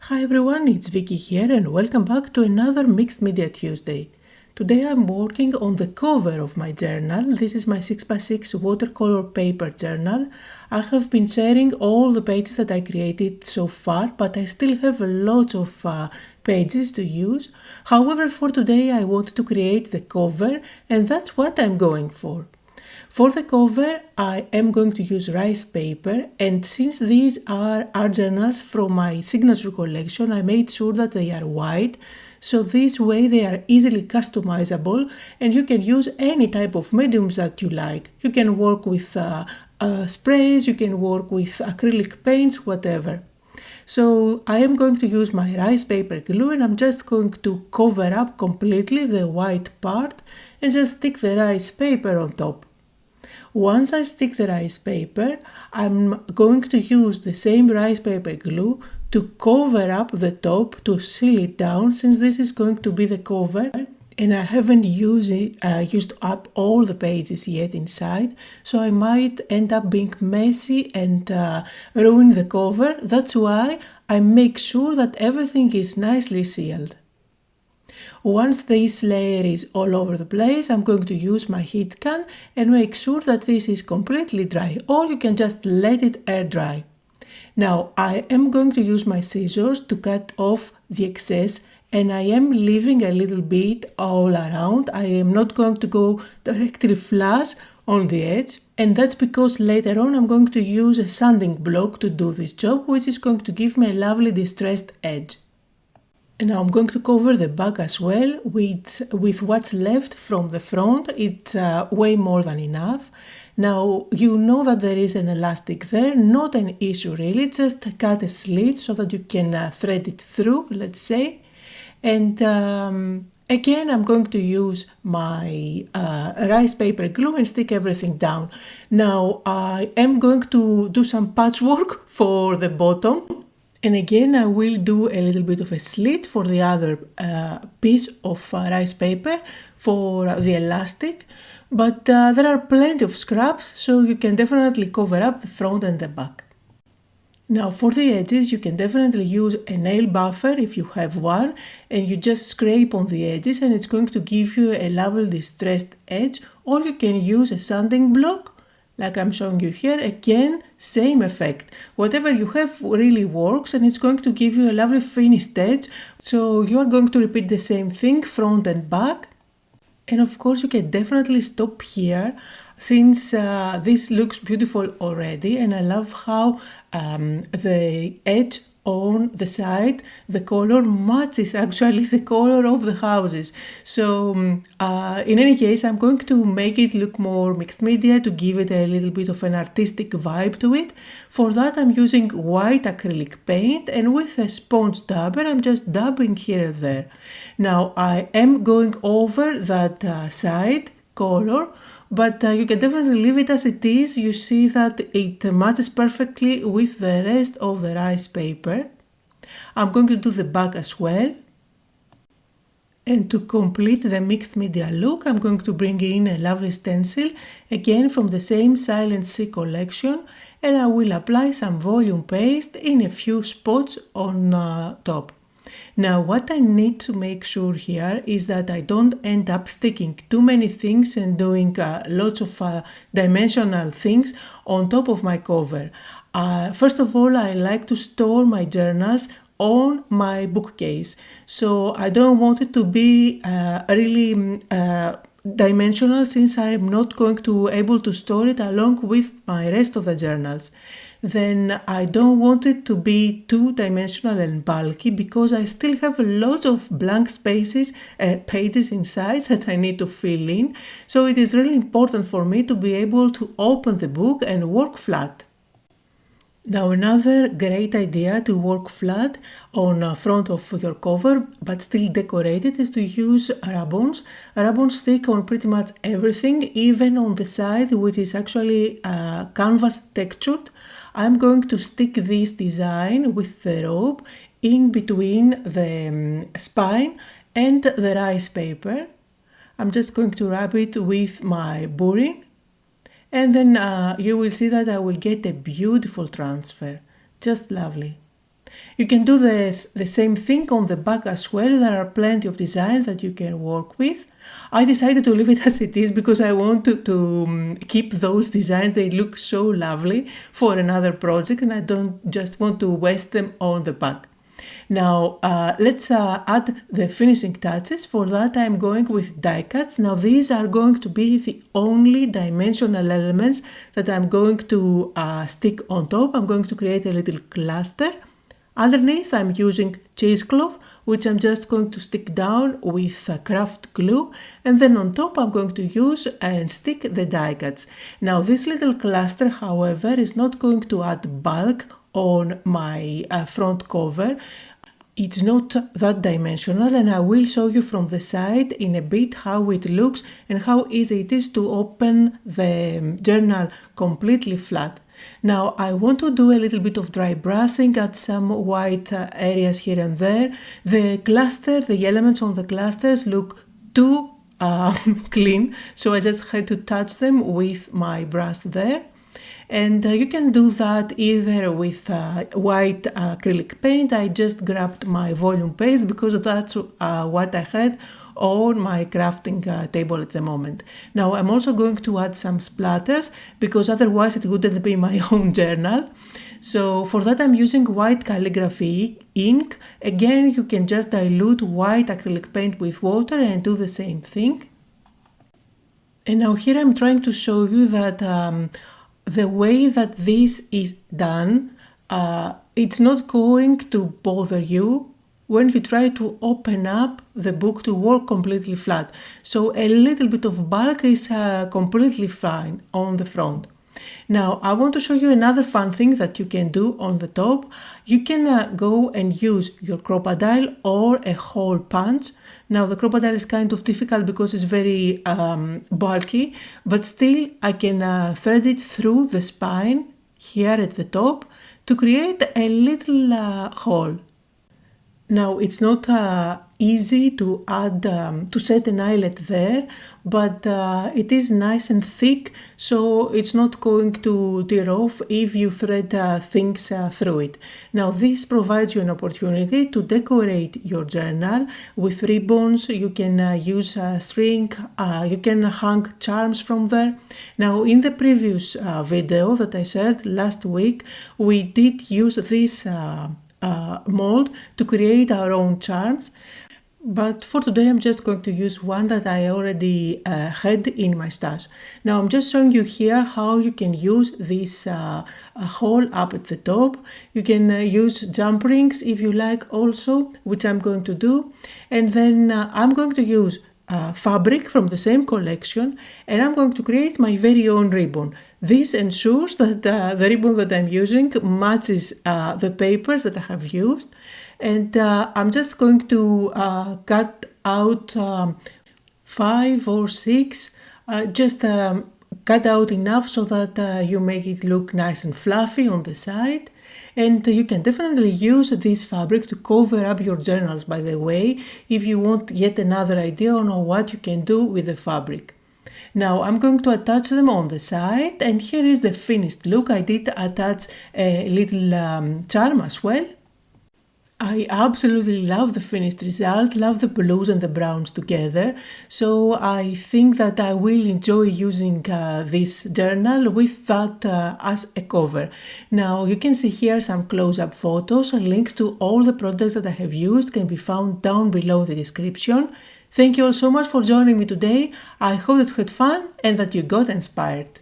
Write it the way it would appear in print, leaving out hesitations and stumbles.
Hi everyone, it's Vicky here and welcome back to another Mixed Media Tuesday. Today I'm working on the cover of my journal. This is my 6x6 watercolor paper journal. I have been sharing all the pages that I created so far, but I still have a lot of pages to use. However, for today I wanted to create the cover and that's what I'm going for. For the cover, I am going to use rice paper, and since these are art journals from my signature collection, I made sure that they are white, so this way they are easily customizable and you can use any type of mediums that you like. You can work with sprays, you can work with acrylic paints, whatever. So I am going to use my rice paper glue and I'm just going to cover up completely the white part and just stick the rice paper on top. Once I stick the rice paper, I'm going to use the same rice paper glue to cover up the top to seal it down, since this is going to be the cover and I haven't used up all the pages yet inside, so I might end up being messy and ruin the cover. That's why I make sure that everything is nicely sealed. Once this layer is all over the place, I'm going to use my heat gun and make sure that this is completely dry, or you can just let it air dry. Now I am going to use my scissors to cut off the excess, and I am leaving a little bit all around. I am not going to go directly flush on the edge, and that's because later on I'm going to use a sanding block to do this job, which is going to give me a lovely distressed edge. And now I'm going to cover the back as well with what's left from the front. It's way more than enough. Now you know that there is an elastic there, not an issue really, just cut a slit so that you can thread it through, let's say. And again I'm going to use my rice paper glue and stick everything down. Now I am going to do some patchwork for the bottom. And again, I will do a little bit of a slit for the other piece of rice paper for the elastic, but there are plenty of scraps, so you can definitely cover up the front and the back. Now for the edges, you can definitely use a nail buffer if you have one, and you just scrape on the edges and it's going to give you a lovely distressed edge, or you can use a sanding block like I'm showing you here. Again, same effect. Whatever you have really works and it's going to give you a lovely finished edge. So you are going to repeat the same thing front and back. And of course you can definitely stop here, since this looks beautiful already, and I love how the edge on the side, the color matches actually the color of the houses. So in any case, I'm going to make it look more mixed media to give it a little bit of an artistic vibe to it. For that I'm using white acrylic paint, and with a sponge dabber I'm just dabbing here and there. Now I am going over that side color, but you can definitely leave it as it is. You see that it matches perfectly with the rest of the rice paper. I'm going to do the back as well. And to complete the mixed media look, I'm going to bring in a lovely stencil, again from the same Silent Sea collection, and I will apply some volume paste in a few spots on top. Now what I need to make sure here is that I don't end up sticking too many things and doing lots of dimensional things on top of my cover. First of all, I like to store my journals on my bookcase, so I don't want it to be really dimensional, since I am not going to able to store it along with my rest of the journals. Then I don't want it to be too dimensional and bulky, because I still have lots of blank spaces, pages inside that I need to fill in. So it is really important for me to be able to open the book and work flat. Now another great idea to work flat on front of your cover but still decorate it is to use ribbons. Ribbons stick on pretty much everything, even on the side which is actually canvas textured. I'm going to stick this design with the rope in between the spine and the rice paper. I'm just going to wrap it with my boring. And then you will see that I will get a beautiful transfer, just lovely. You can do the same thing on the back as well. There are plenty of designs that you can work with. I decided to leave it as it is because I want to keep those designs. They look so lovely for another project and I don't just want to waste them on the back. Now let's add the finishing touches. For that I'm going with die cuts. Now these are going to be the only dimensional elements that I'm going to stick on top. I'm going to create a little cluster. Underneath I'm using cheesecloth, which I'm just going to stick down with craft glue, and then on top I'm going to use and stick the die cuts. Now this little cluster, however, is not going to add bulk on my front cover. It's not that dimensional, and I will show you from the side in a bit how it looks and how easy it is to open the journal completely flat. Now I want to do a little bit of dry brushing at some white areas here and there. The cluster, the elements on the clusters look too clean, so I just had to touch them with my brush there. And you can do that either with white acrylic paint. I just grabbed my volume paste because that's what I had on my crafting table at the moment. Now I'm also going to add some splatters because otherwise it wouldn't be my own journal. So for that I'm using white calligraphy ink. Again, you can just dilute white acrylic paint with water and do the same thing. And now here I'm trying to show you that the way that this is done, it's not going to bother you when you try to open up the book to work completely flat. So a little bit of bulk is completely fine on the front. Now I want to show you another fun thing that you can do on the top. You can go and use your crocodile or a hole punch. Now the crocodile is kind of difficult because it's very bulky, but still I can thread it through the spine here at the top to create a little hole. Now it's not easy to add, to set an eyelet there, but it is nice and thick, so it's not going to tear off if you thread things through it. Now this provides you an opportunity to decorate your journal with ribbons. You can use string, you can hang charms from there. Now in the previous video that I shared last week, we did use this mold to create our own charms, but for today I'm just going to use one that I already had in my stash. Now I'm just showing you here how you can use this hole up at the top. You can use jump rings if you like also, which I'm going to do, and then I'm going to use fabric from the same collection, and I'm going to create my very own ribbon. This ensures that the ribbon that I'm using matches the papers that I have used, and I'm just going to cut out 5 or 6, just cut out enough so that you make it look nice and fluffy on the side. And you can definitely use this fabric to cover up your journals, by the way, if you want yet another idea on what you can do with the fabric. Now I'm going to attach them on the side, and here is the finished look. I did attach a little charm as well. I absolutely love the finished result, love the blues and the browns together, so I think that I will enjoy using this journal with that as a cover. Now you can see here some close-up photos, and links to all the products that I have used can be found down below in the description. Thank you all so much for joining me today. I hope that you had fun and that you got inspired.